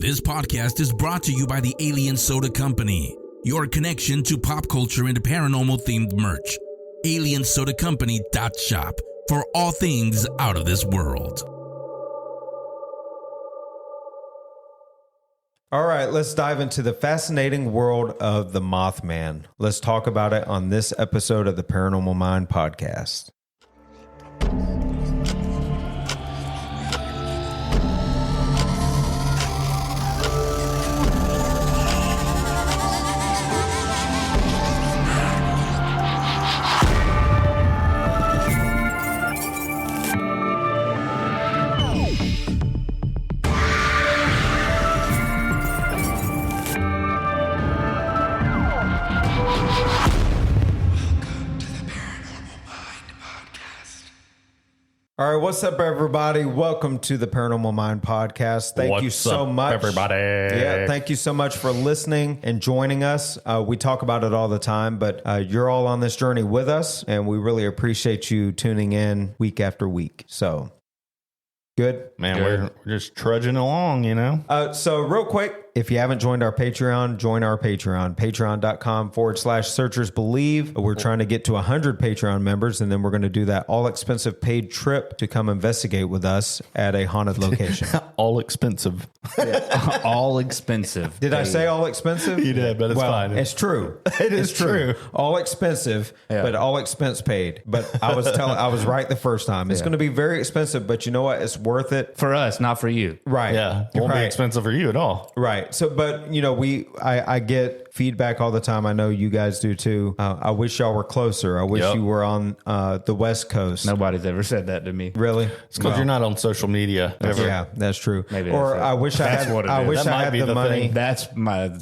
This podcast is brought to you by the Alien Soda Company, your connection to pop culture and paranormal themed merch. AlienSodaCompany.shop for all things out of this world. All right, let's dive into the fascinating world of the Mothman. Let's talk about it on this episode of the Paranormal Mind podcast. All right, what's up, everybody? Welcome to the Paranormal Mind podcast. Thank you so much, everybody. Yeah, thank you so much for listening and joining us. We talk about it all the time, but you're all on this journey with us, and we really appreciate you tuning in week after week. So, good? Man, we're just trudging along, you know? So real quick, if you haven't joined our Patreon, join our Patreon, patreon.com/searchersbelieve. We're trying to get to 100 Patreon members, and then we're going to do that all-expensive paid trip to come investigate with us at a haunted location. All expensive. All expensive. Did I say all expensive? You did, but it's fine. It's true. It is true. All expensive, but all expense paid. But I was right the first time. It's going to be very expensive, but you know what? It's worth it. For us, not for you. Right. Yeah. It won't be expensive for you at all. Right. So, but you know, I get feedback all the time. I know you guys do too. I wish y'all were closer. I wish you were on the West Coast. Nobody's ever said that to me. Really? It's because you're not on social media ever. Yeah, that's true. Maybe or that's I wish I had. I wish I had the money. That's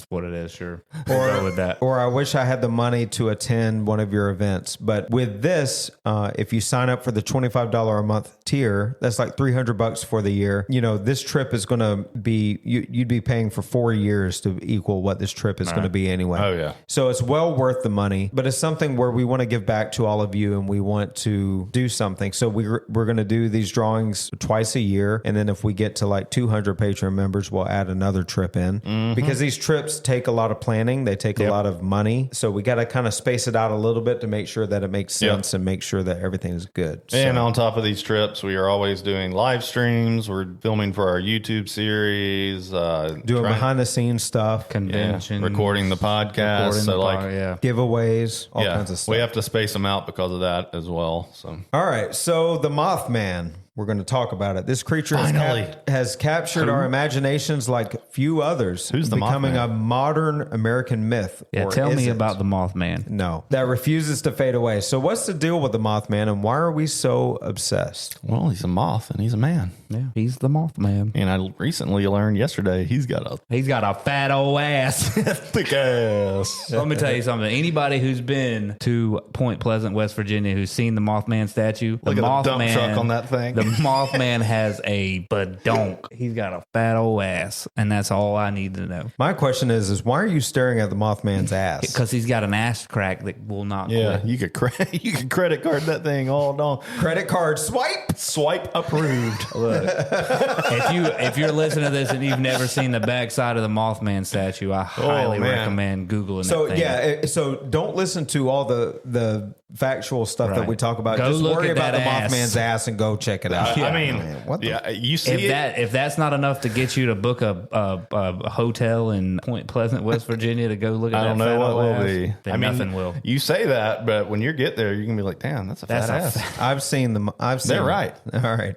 what it is. Sure. Go with that. Or I wish I had the money to attend one of your events. But with this, if you sign up for the $25 a month tier, that's like $300 for the year. You know, this trip is going to be you'd be paying for 4 years to equal what this trip is going to be anyway. Oh, yeah. So it's well worth the money, but it's something where we want to give back to all of you and we want to do something. So we're going to do these drawings twice a year. And then if we get to like 200 Patreon members, we'll add another trip in because these trips take a lot of planning. They take a lot of money. So we got to kind of space it out a little bit to make sure that it makes sense and make sure that everything is good. And on top of these trips, we are always doing live streams. We're filming for our YouTube series. Doing behind the scenes stuff. Convention. Recording the podcast. Giveaways, all kinds of stuff. We have to space them out because of that as well. So, all right. So the Mothman. We're going to talk about it. This creature has captured our imaginations like few others. Who's the becoming Mothman? a modern American myth. Yeah, tell me about the Mothman. No, that refuses to fade away. So what's the deal with the Mothman and why are we so obsessed? well, he's a moth and he's a man. Yeah, he's the Mothman. And I recently learned yesterday he's got a fat old ass. thick ass. Let me tell you something. Anybody who's been to Point Pleasant, West Virginia, who's seen the Mothman statue, Look at the dump truck on that thing. The Mothman has a badonk. He's got a fat old ass, and that's all I need to know. My question is why are you staring at the Mothman's ass? Because he's got an ass crack that will not Yeah, quit. you could credit card that thing all day. Credit card swipe Approved. Look, if you're listening to this and you've never seen the backside of the Mothman statue, I highly recommend Googling So that thing. so don't listen to all the factual stuff that we talk about. Go Just look worry at about the that ass. Mothman's ass and go check it out. I mean, you see If that's not enough to get you to book a hotel in Point Pleasant, West Virginia, to go look at I don't that know fat what old will ass, be. then nothing will. You say that, but when you get there, you're gonna be like, "Damn, that's a fat ass." I've seen them. They're right. All right.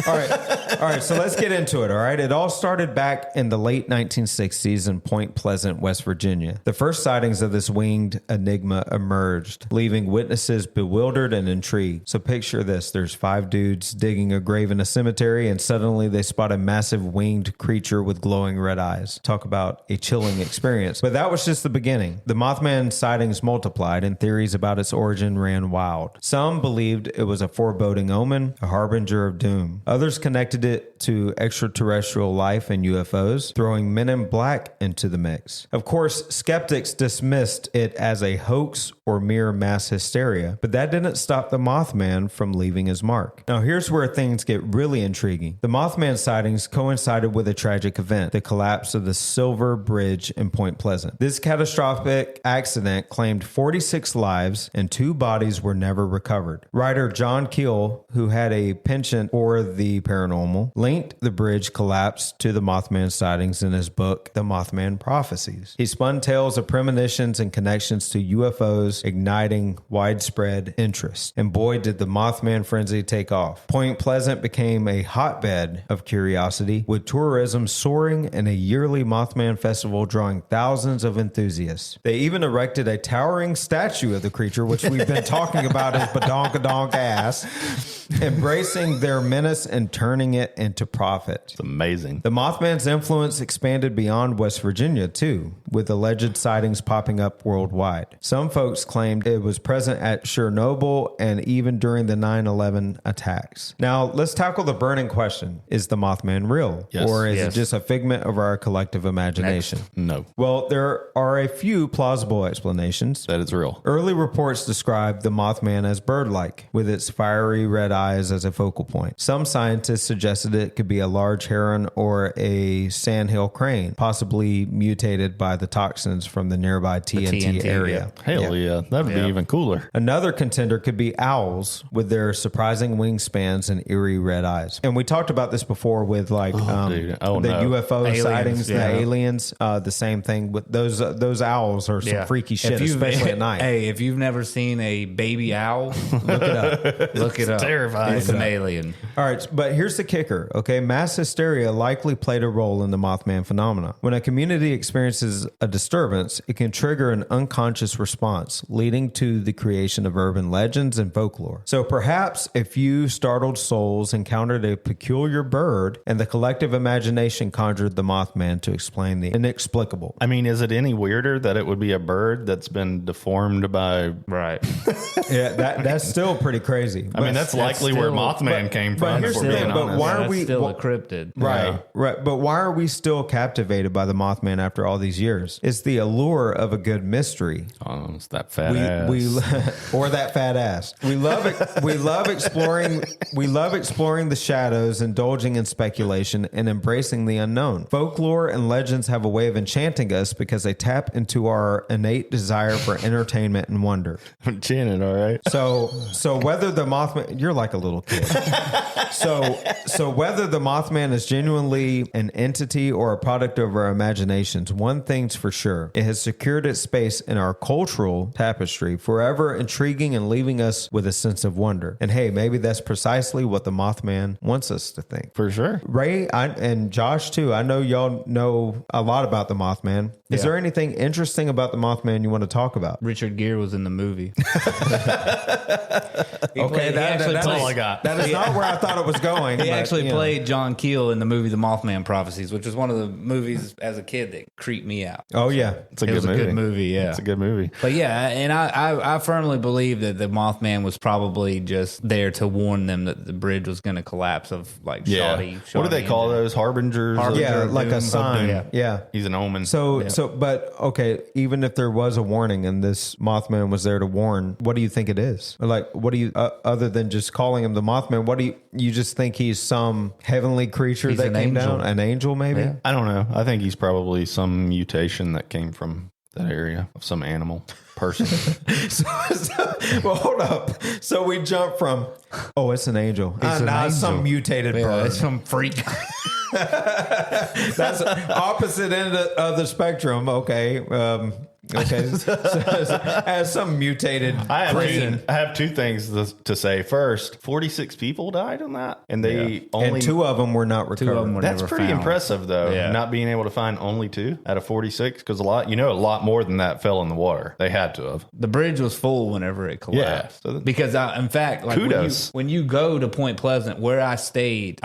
All right. So let's get into it. All right. It all started back in the late 1960s in Point Pleasant, West Virginia. The first sightings of this winged enigma emerged, leaving witnesses bewildered and intrigued. So picture this. There's 5 dudes digging a grave in a cemetery, and suddenly they spot a massive winged creature with glowing red eyes. Talk about a chilling experience. But that was just the beginning. The Mothman sightings multiplied, and theories about its origin ran wild. Some believed it was a foreboding omen, a harbinger of doom. Others connected it to extraterrestrial life and UFOs, throwing Men in Black into the mix. Of course, skeptics dismissed it as a hoax or mere mass hysteria. area, but that didn't stop the Mothman from leaving his mark. Now, here's where things get really intriguing. The Mothman sightings coincided with a tragic event, the collapse of the Silver Bridge in Point Pleasant. This catastrophic accident claimed 46 lives and 2 bodies were never recovered. Writer John Keel, who had a penchant for the paranormal, linked the bridge collapse to the Mothman sightings in his book, The Mothman Prophecies. He spun tales of premonitions and connections to UFOs, igniting widespread interest. And boy, did the Mothman frenzy take off. Point Pleasant became a hotbed of curiosity, with tourism soaring and a yearly Mothman festival drawing thousands of enthusiasts. They even erected a towering statue of the creature, which we've been talking about as badonkadonk ass, embracing their menace and turning it into profit. It's amazing. The Mothman's influence expanded beyond West Virginia, too, with alleged sightings popping up worldwide. Some folks claimed it was present at Chernobyl and even during the 9/11 attacks. Now, let's tackle the burning question. Is the Mothman real? Yes. Or is Yes. it just a figment of our collective imagination? No, Well, there are a few plausible explanations. that is real. Early reports describe the Mothman as bird-like, with its fiery red eyes as a focal point. Some scientists suggested it could be a large heron or a sandhill crane, possibly mutated by the toxins from the nearby TNT, TNT, area. Hell yeah. That'd be even cooler. Another contender could be owls with their surprising wingspans and eerie red eyes. And we talked about this before with dude. Oh, the no. UFO Aliens, sightings, yeah. the aliens, the same thing with those owls are some freaky shit, If you've- especially at night. Hey, if you've never seen a baby owl, look it up. Look it up. terrifying. It's an alien. All right, but here's the kicker, okay? Mass hysteria likely played a role in the Mothman phenomena. When a community experiences a disturbance, it can trigger an unconscious response, leading to the creation of urban legends and folklore. So perhaps a few startled souls encountered a peculiar bird, and the collective imagination conjured the Mothman to explain the inexplicable. I mean, is it any weirder that it would be a bird that's been deformed by... Right. Yeah, that's still pretty crazy. I mean, that's likely where still- Mothman came from. here's if the we're thing, being but honest. why are That's we- still well- a cryptid? Right, right. But why are we still captivated by the Mothman after all these years? It's the allure of a good mystery. Oh, it's that fat ass. We or that fat ass. We love it. We love exploring. We love exploring the shadows, indulging in speculation, and embracing the unknown. Folklore and legends have a way of enchanting us because they tap into our innate desire for entertainment and wonder. I'm chinning, all right? So whether the Mothman, you're like a little kid. So whether the Mothman is genuinely an entity or a product of our imaginations, one thing's for sure: it has secured its space in our cultural tapestry, forever intriguing and leaving us with a sense of wonder. And hey, maybe that's precisely what the Mothman wants us to think. For sure. Ray and Josh too. I know y'all know a lot about the Mothman. Is there anything interesting about the Mothman you want to talk about? Richard Gere was in the movie. Okay, That's all I got. That is not where I thought it was going. He but, actually you know. played John Keel in the movie The Mothman Prophecies, which was one of the movies as a kid that creeped me out. Oh yeah, It's a It good was a movie. good movie, yeah. It's a good movie. But yeah, and I firmly believe that the Mothman was probably just there to warn them that the bridge was going to collapse of like shoddy. What do they call those? Harbingers? Harbinger. yeah, of like a doom. sign. Yeah. Yeah. He's an omen. But okay, even if there was a warning and this Mothman was there to warn, what do you think it is? Like, what do you, other than just calling him the Mothman, what do you just think he's some heavenly creature He's that an came angel. down? An angel, maybe? Yeah. I don't know. I think he's probably some mutation that came from that area of some animal person. Well, hold up. So we jump from, oh, it's an angel. an Nah, it's some angel. mutated Yeah, bird. it's some freak. That's opposite end of the spectrum. Okay. Okay. As some mutated crane. I have two things to say. First, 46 people died on that, and they only And 2 of them were not recovered. Two of them were That's never pretty found. impressive, though. Yeah. Not being able to find only 2 out of 46, because a lot more than that fell in the water. They had to have. The bridge was full whenever it collapsed. Yeah, so Because in fact, like Kudos. when you go to Point Pleasant, where I stayed,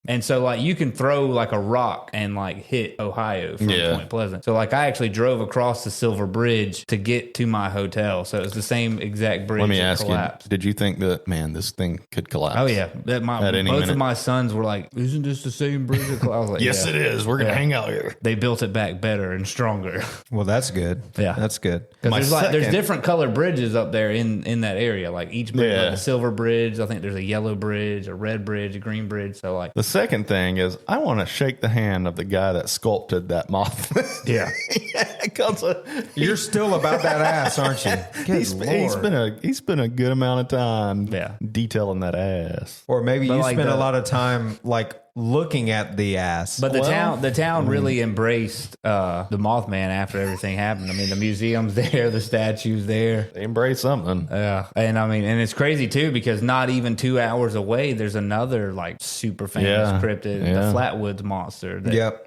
And so like you can throw like a rock and like hit Ohio from Point Pleasant. So like I actually drove across the Silver Bridge to get to my hotel. So it's the same exact bridge. Let me that ask collapsed. you, did you think that, man, this thing could collapse? Oh yeah, both minute. of my sons were like, "Isn't this the same bridge?" That I was like, Yes, yeah. it is. We're gonna hang out here. They built it back better and stronger. Well, that's good. Yeah. That's good. Because there's different color bridges up there in that area. Like each bridge, like the silver bridge. I think there's a yellow bridge, a red bridge, a green bridge. So like The second thing is, I want to shake the hand of the guy that sculpted that moth. yeah. You're still about that ass, aren't you? He's been a good amount of time detailing that ass. Or maybe you like spent a lot of time like looking at the ass. But the town really embraced the Mothman after everything happened. I mean, the museum's there, the statue's there. They embrace something. Yeah, and I mean, and it's crazy too because not even 2 hours away, there's another like super famous cryptid, the Flatwoods monster. Yep.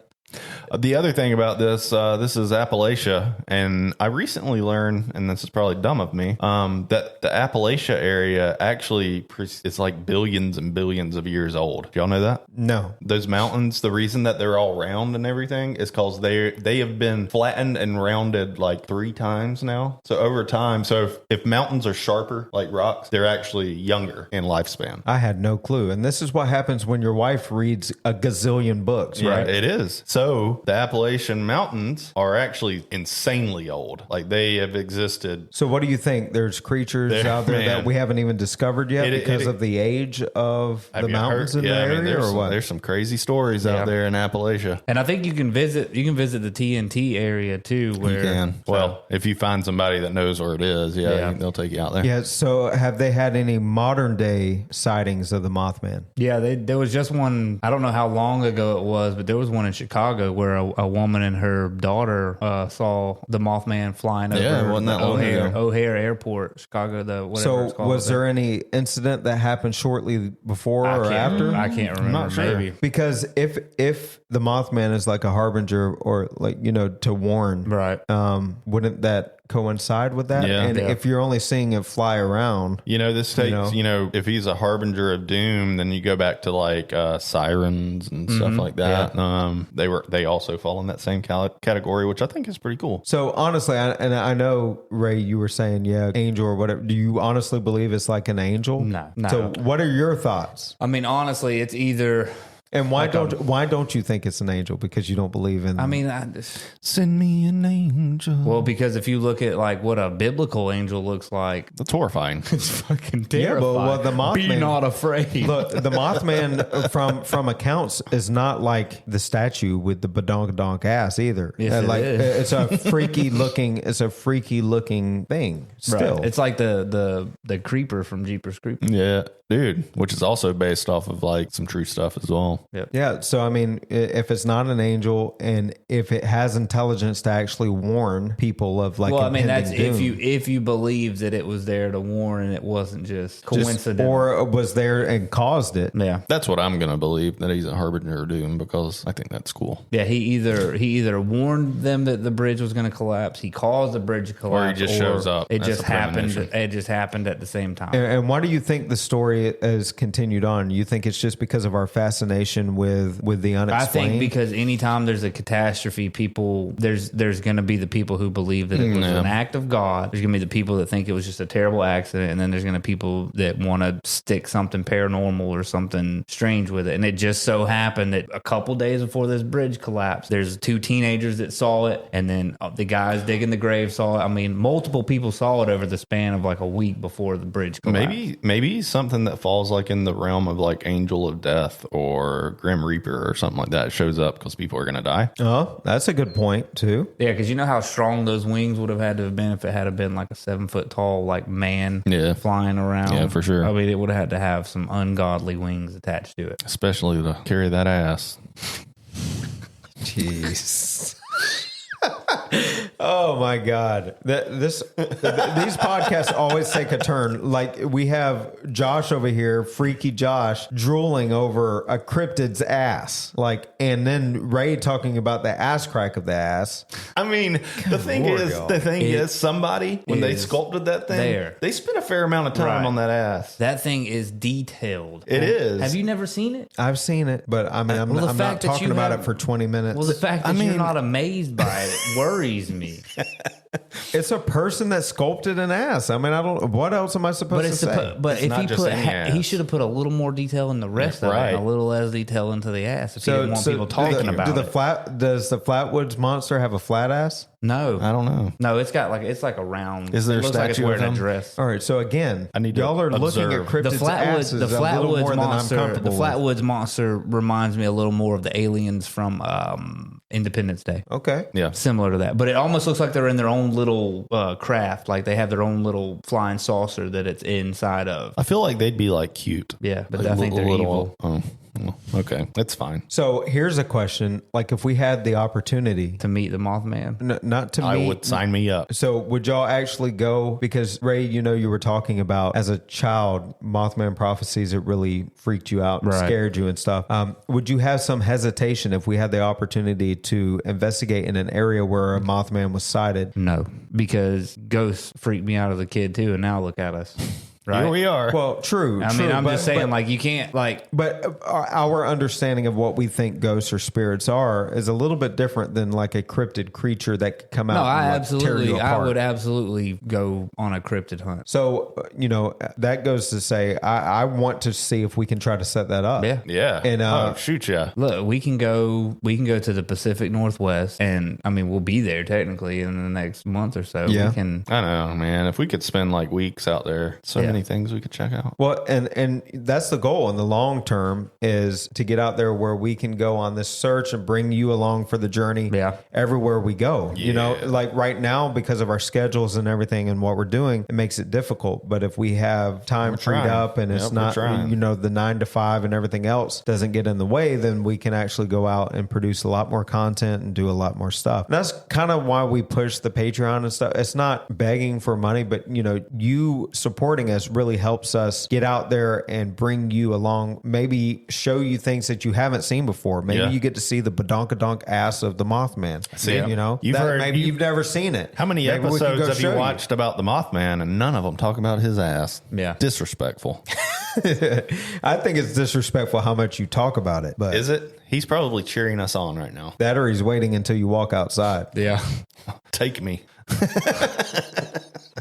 The other thing about this is Appalachia, and I recently learned, and this is probably dumb of me, that the Appalachia area actually is like billions and billions of years old. Do y'all know that? No. Those mountains, the reason that they're all round and everything is because they have been flattened and rounded like 3 times now. So over time, if mountains are sharper like rocks, they're actually younger in lifespan. I had no clue. And this is what happens when your wife reads a gazillion books, right? Yeah, it is. So the Appalachian Mountains are actually insanely old. Like they have existed. So what do you think? There's creatures out there that we haven't even discovered yet because of the age of the mountains in the area, or what? There's some crazy stories out there in Appalachia. And I think you can visit the TNT area too. Where you can. Well, if you find somebody that knows where it is, they'll take you out there. Yeah. So have they had any modern day sightings of the Mothman? Yeah, there was just one. I don't know how long ago it was, but there was one in Chicago where a woman and her daughter saw the Mothman flying over wasn't that long ago. O'Hare Airport, Chicago. So was there any incident that happened shortly before or after? I can't remember. Not sure. Maybe. Because if the Mothman is like a harbinger or like, to warn, right? Wouldn't that coincide with that? Yeah. And if you're only seeing it fly around, this takes, if he's a harbinger of doom, then you go back to like sirens and stuff like that. Yeah. They also fall in that same category, which I think is pretty cool. So honestly, I know, Ray, you were saying, angel or whatever. Do you honestly believe it's like an angel? No. So what are your thoughts? I mean, honestly, it's either. And why don't you think it's an angel? Because you don't believe in. I mean, send me an angel. Well, because if you look at like what a biblical angel looks like, that's horrifying. It's fucking terrifying. Yeah, but the Mothman. Be not afraid. Look, the Mothman from accounts is not like the statue with the badonk ass either. Yes, like it is. it's a freaky looking thing. Still, right. It's like the creeper from Jeepers Creepers. Yeah, dude. Which is also based off of like some true stuff as well. Yep. Yeah. So, I mean, if it's not an angel and if it has intelligence to actually warn people of like, that's doom, if you believe that it was there to warn and it wasn't just coincidental. Or was there and caused it. Yeah. That's what I'm going to believe, that he's a harbinger of doom, because I think that's cool. Yeah. He either warned them that the bridge was going to collapse. He caused the bridge to collapse. Or he just shows up. It just happened. It just happened at the same time. And why do you think the story has continued on? You think it's just because of our fascination with the unexplained? I think because anytime there's a catastrophe, there's going to be the people who believe that it was an act of God. There's going to be the people that think it was just a terrible accident, and then there's going to be people that want to stick something paranormal or something strange with it. And it just so happened that a couple days before this bridge collapsed, there's 2 teenagers that saw it, and then the guys digging the grave saw it. I mean, multiple people saw it over the span of like a week before the bridge collapsed. Maybe something that falls like in the realm of like Angel of Death or Grim Reaper or something like that shows up because people are going to die. Oh, that's a good point too. Yeah, because you know how strong those wings would have had to have been if it had been like a 7-foot tall like man flying around. Yeah, for sure. I mean, it would have had to have some ungodly wings attached to it, especially to carry that ass. Jeez. Oh my God. These podcasts always take a turn. Like we have Josh over here, freaky Josh, drooling over a cryptid's ass. Like, and then Ray talking about the ass crack of the ass. I mean, the thing is, somebody, when they sculpted that thing, they spent a fair amount of time on that ass. That thing is detailed. It is. Have you never seen it? I've seen it, but I mean, I'm not talking about it for 20 minutes. Well, the fact that you're not amazed by it worries me. It's a person that sculpted an ass. I mean, I don't. What else am I supposed to say? But if he put, he should have put a little more detail in the rest of it, and a little less detail into the ass. If he didn't want people talking about it. Does the Flatwoods monster have a flat ass? No, I don't know. No, it's like a round. Is there a looks like it's statue wearing of him? a dress. All right. So again, I need to y'all are looking at observe. cryptids' asses The a little more Flatwoods than I'm monster. comfortable The Flatwoods monster reminds me a little more of the aliens from Independence Day. Okay. Yeah. Similar to that, but it almost looks like they're in their own little craft. Like they have their own little flying saucer that it's inside of. I feel like they'd be like cute. Yeah, but Like I think they're evil. Oh, well, okay. That's fine. So here's a question: like, if we had the opportunity To meet the Mothman. not to I meet, would sign me up. So would y'all actually go? Because Ray, you were talking about as a child, Mothman prophecies, it really freaked you out and scared you and stuff. Would you have some hesitation if we had the opportunity to investigate in an area where a Mothman was sighted? No, because ghosts freaked me out as a kid too, and now look at us. Right? Here we are. Well, true. I mean, I'm just saying, like, you can't, like... But our understanding of what we think ghosts or spirits are is a little bit different than, like, a cryptid creature that could come out and tear you apart. I would absolutely go on a cryptid hunt. So, that goes to say, I want to see if we can try to set that up. Yeah. Yeah. And shoot ya. Look, we can go to the Pacific Northwest, and, I mean, we'll be there, technically, in the next month or so. Yeah. We can... I know, man. If we could spend, like, weeks out there, so many things we could check out. Well, and that's the goal in the long term, is to get out there where we can go on this search and bring you along for the journey everywhere we go. Yeah. Like right now, because of our schedules and everything and what we're doing, it makes it difficult. But if we have time freed up and it's not, the 9 to 5 and everything else doesn't get in the way, then we can actually go out and produce a lot more content and do a lot more stuff. And that's kind of why we push the Patreon and stuff. It's not begging for money, but you supporting us really helps us get out there and bring you along, maybe show you things that you haven't seen before. Maybe you get to see the badonkadonk ass of the Mothman. See, you've never seen it. How many episodes have you watched about the Mothman, and none of them talk about his ass? Yeah. Disrespectful. I think it's disrespectful how much you talk about it. But is it? He's probably cheering us on right now. That, or he's waiting until you walk outside. Yeah. Take me.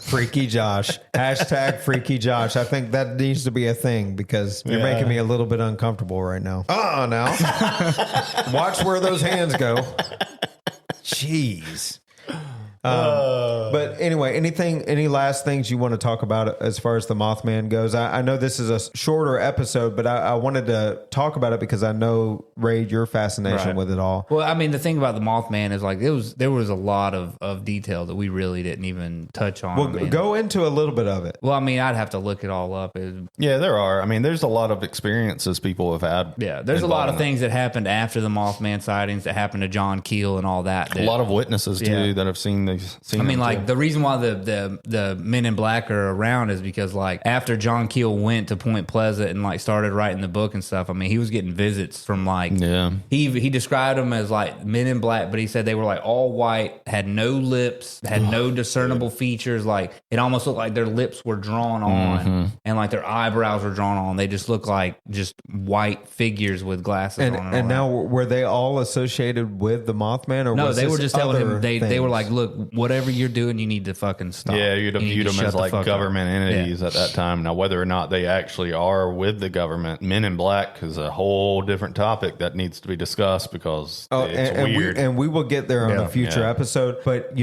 Freaky Josh. Hashtag Freaky Josh. I think that needs to be a thing, because you're making me a little bit uncomfortable right now. Now. Watch where those hands go. Jeez. But anyway, any last things you want to talk about as far as the Mothman goes? I know this is a shorter episode, but I wanted to talk about it because I know, Ray, your fascination with it all. Well, I mean, the thing about the Mothman is, like, there was a lot of detail that we really didn't even touch on. Well, go into a little bit of it. Well, I mean, I'd have to look it all up. Yeah, there are. I mean, there's a lot of experiences people have had. Yeah, there's a lot of things that happened after the Mothman sightings that happened to John Keel and all that. A lot of witnesses, too, that have seen these. I mean, like, the reason why the Men in Black are around is because, like, after John Keel went to Point Pleasant and, like, started writing the book and stuff, I mean, he was getting visits from, like, he described them as, like, Men in Black, but he said they were, like, all white, had no lips, had no discernible features. Like, it almost looked like their lips were drawn on and, like, their eyebrows were drawn on. They just looked like just white figures with glasses on. And now, were they all associated with the Mothman? Or no, was they were just telling him, they were like, look, whatever you're doing, you need to fucking stop. Yeah, you'd have viewed them as like government entities at that time. Now, whether or not they actually are with the government, Men in Black is a whole different topic that needs to be discussed, because it's weird. We will get there on a future episode. But,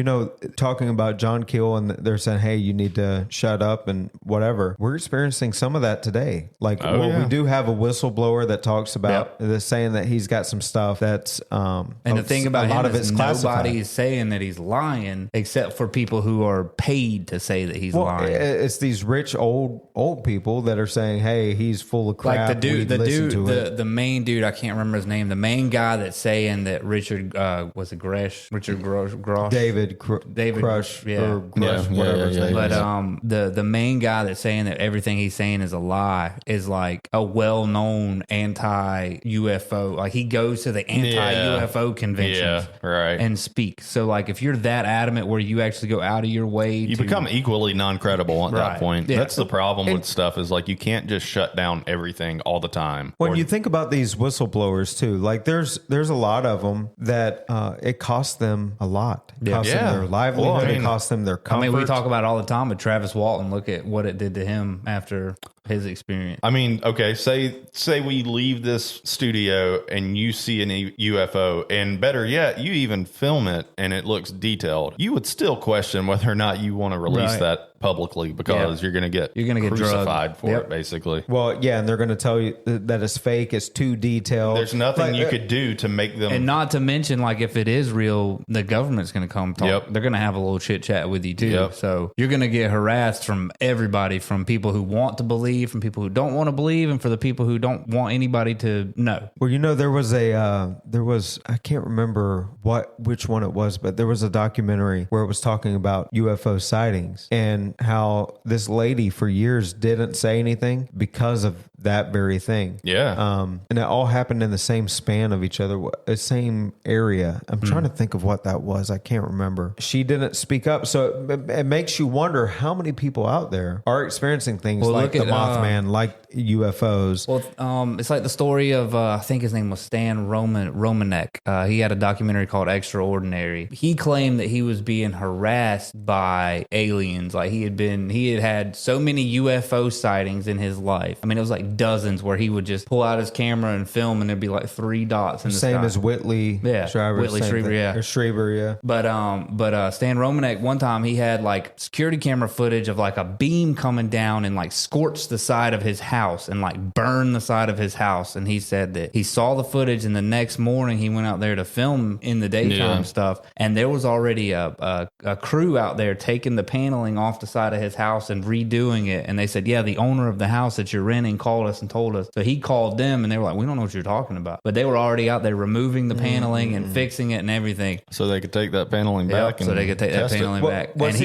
talking about John Keel, and they're saying, hey, you need to shut up and whatever. We're experiencing some of that today. Like, we do have a whistleblower that talks about saying that he's got some stuff that's and the thing about him is nobody's saying that he's lying. lying, except for people who are paid to say that he's lying. It's these rich old people that are saying, "Hey, he's full of crap." Like the main dude, I can't remember his name. The main guy that's saying that Richard was it Gresh? Richard Grosh? David Crush, yeah. or Grush, whatever his name is. But the main guy that's saying that everything he's saying is a lie is like a well-known anti-UFO. Like he goes to the anti-UFO conventions and speaks. So like if you're that adamant where you actually go out of your way, you become equally non-credible at that point. Yeah. That's the problem with stuff is like you can't just shut down everything all the time. When you think about these whistleblowers too, like there's a lot of them that it costs them a lot. It costs them their livelihood. It costs them their comfort. I mean, we talk about it all the time with Travis Walton. Look at what it did to him after his experience. I mean, okay, say we leave this studio and you see an UFO, and better yet, you even film it and it looks detailed. You would still question whether or not you want to release that publicly because you're going to get crucified for it, basically. Well, yeah, and they're going to tell you that it's fake, it's too detailed. There's nothing you could do to make them. And not to mention, like, if it is real, the government's going to come talk. They're going to have a little chit chat with you too. So you're going to get harassed from everybody, from people who want to believe, from people who don't want to believe, and for the people who don't want anybody to know. Well, you know, there was I can't remember which one it was, but there was a documentary where it was talking about UFO sightings and how this lady for years didn't say anything because of that very thing. And it all happened in the same span of each other, the same area. I'm trying to think of what that was. I can't remember. She didn't speak up. So it makes you wonder how many people out there are experiencing things like the Mothman, like UFOs. Well, it's like the story of, I think his name was Stan Romanek. He had a documentary called Extraordinary. He claimed that he was being harassed by aliens. Like he had so many UFO sightings in his life. I mean, it was like dozens where he would just pull out his camera and film, and there'd be like 3 dots in the sky. Same as Whitley Strieber. Whitley Strieber, Or Strieber, yeah. But Stan Romanek, one time he had like security camera footage of like a beam coming down and like scorched the side of his house and like burned the side of his house. And he said that he saw the footage, and the next morning he went out there to film in the daytime stuff, and there was already a crew out there taking the paneling off the side of his house and redoing it. And they said, yeah, the owner of the house that you're renting called us and told us. So he called them, and they were like, we don't know what you're talking about. But they were already out there removing the paneling and fixing it and everything. So they could take that paneling back. So they could take that paneling back. And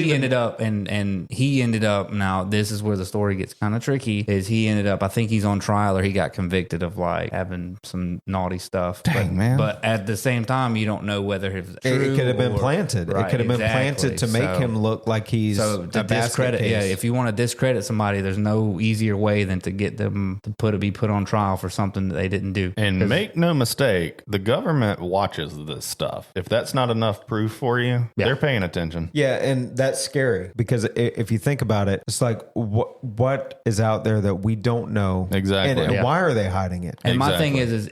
he ended up, now this is where the story gets kind of tricky, is he ended up, I think he's on trial or he got convicted of like having some naughty stuff. Dang, man. But at the same time, you don't know whether it's true. It could have been planted. Right, it could have been planted to make him look like he's so to discredit. Yeah, if you want to discredit somebody, there's no easier way than to get them to be put on trial for something that they didn't do. And make no mistake, the government watches this stuff. If that's not enough proof for you, they're paying attention. Yeah, and that's scary because if you think about it, it's like what is out there that we don't know exactly, and why are they hiding it? And my thing is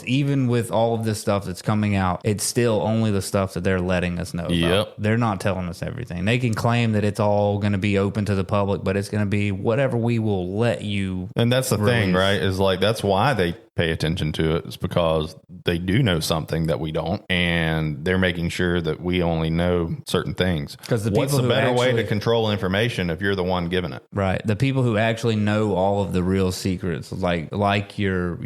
even with all of this stuff that's coming out, it's still only the stuff that they're letting us know about. They're not telling us everything. They can claim that it's all going to be open to the public, but it's going to be whatever we will let you. And that's the thing, right? Is like that's why they pay attention to it. It's because they do know something that we don't, and they're making sure that we only know certain things. Because what's the better way to control information if you're the one giving it? Right. The people who actually know all of the real secrets, like your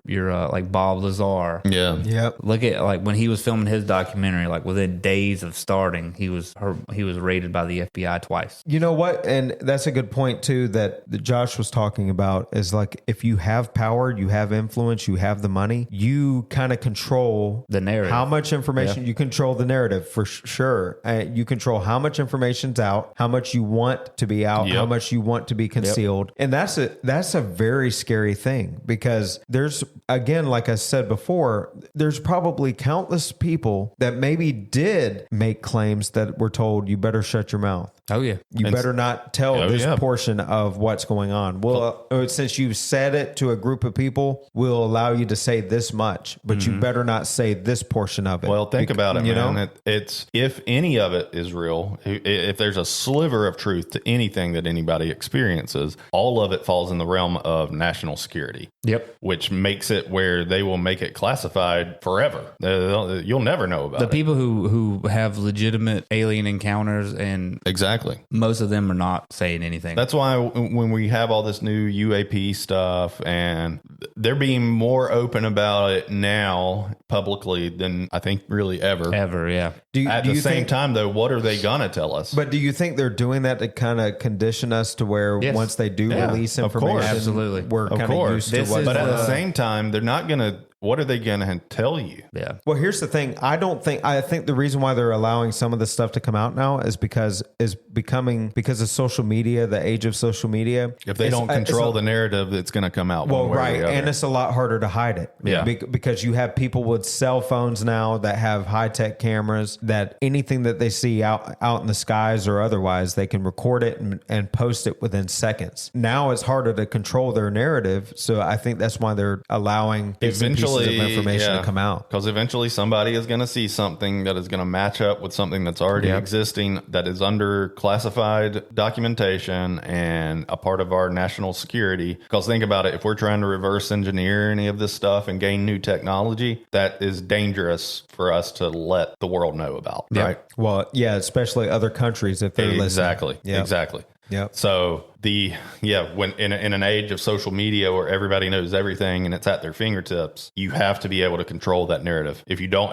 like Bob Lazar. Yeah. Yep. Look at like when he was filming his documentary, like within days of starting, he was raided by the FBI twice. You know what? And that's a good point too that Josh was talking about is like if you have power, you have influence, you have the money, you kind of control the narrative. How much information you control the narrative for sure. You control how much information's out, how much you want to be out, how much you want to be concealed. And that's a very scary thing because there's, again, like I said before, there's probably countless people that maybe did make claims that were told you better shut your mouth. Oh yeah. You better not tell this portion of what's going on. Well, since you've said it to a group of people, we'll we'll allow you to say this much, but you better not say this portion of it. Well, think about it, you man. know? It's if any of it is real, if there's a sliver of truth to anything that anybody experiences, all of it falls in the realm of national security. Yep. Which makes it where they will make it classified forever. You'll never know about The it. people who have legitimate alien encounters, and Exactly. most of them are not saying anything. That's why when we have all this new UAP stuff, and they're being more open about it now publicly than I think really ever. Ever, yeah. At the same time, though, what are they gonna tell us? But do you think they're doing that to kind of condition us to where Yes. once they do Yeah, release of information, course. Absolutely. we're Of kind of course. used to This what? is But at the the- same time, they're not gonna. What are they gonna tell you? Yeah. Well, here's the thing. I think the reason why they're allowing some of this stuff to come out now is because of social media, the age of social media. If they don't control the narrative, it's going to come out. Well, one way or right. the other. And it's a lot harder to hide it. Yeah. Because you have people with cell phones now that have high tech cameras that anything that they see out in the skies or otherwise, they can record it and post it within seconds. Now it's harder to control their narrative. So I think that's why they're allowing bits and pieces of information to come out. Because eventually somebody is going to see something that is going to match up with something that's already existing, that is under classified documentation and a part of our national security. Because think about it, if we're trying to reverse engineer any of this stuff and gain new technology, that is dangerous for us to let the world know about, right? Well, yeah, especially other countries if they're Exactly. listening. Yep. Exactly. Yep. So when in an age of social media where everybody knows everything and it's at their fingertips, you have to be able to control that narrative. If you don't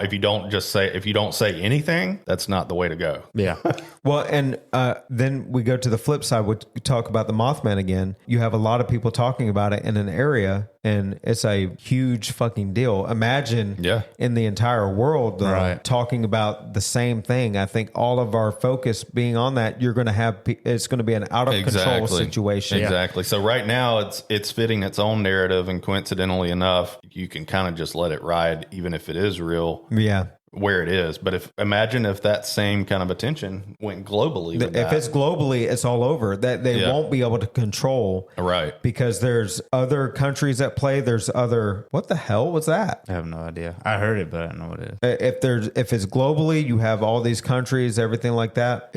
say anything, that's not the way to go. Yeah. Well, and then we go to the flip side. We talk about the Mothman again. You have a lot of people talking about it in an area, and it's a huge fucking deal. Imagine in the entire world talking about the same thing. I think all of our focus being on that, you're going to have, it's going to be an out of control situation. Exactly. So right now it's fitting its own narrative, and coincidentally enough, you can kind of just let it ride, even if it is real. Yeah. Where it is. But imagine if that same kind of attention went globally. If it's globally, it's all over. That they won't be able to control. Right. Because there's other countries at play. There's other, what the hell was that? I have no idea. I heard it, but I don't know what it is. If it's globally, you have all these countries, everything like that.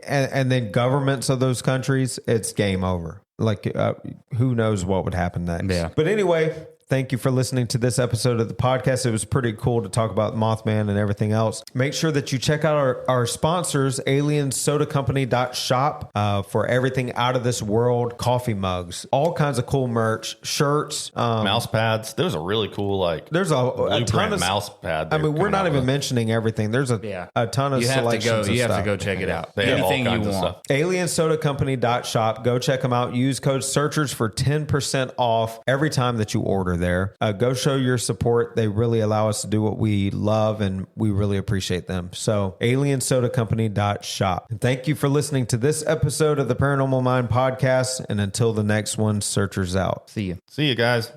And then governments of those countries, it's game over. Like, who knows what would happen next. Yeah. But anyway, thank you for listening to this episode of the podcast. It was pretty cool to talk about Mothman and everything else. Make sure that you check out our sponsors, aliensodacompany.shop, for everything out of this world, coffee mugs, all kinds of cool merch, shirts, mouse pads. There's a really cool, there's a ton of mouse pad. I mean, we're not even mentioning everything. There's a ton of selections. You have stuff. to go check it out. They have Anything all you kinds of want. stuff. aliensodacompany.shop. Go check them out. Use code SEARCHERS for 10% off every time that you order there. Go show your support. They really allow us to do what we love, and we really appreciate them. So aliensodacompany.shop. And thank you for listening to this episode of the Paranormal Mind podcast. And until the next one, searchers out. See you. See you guys.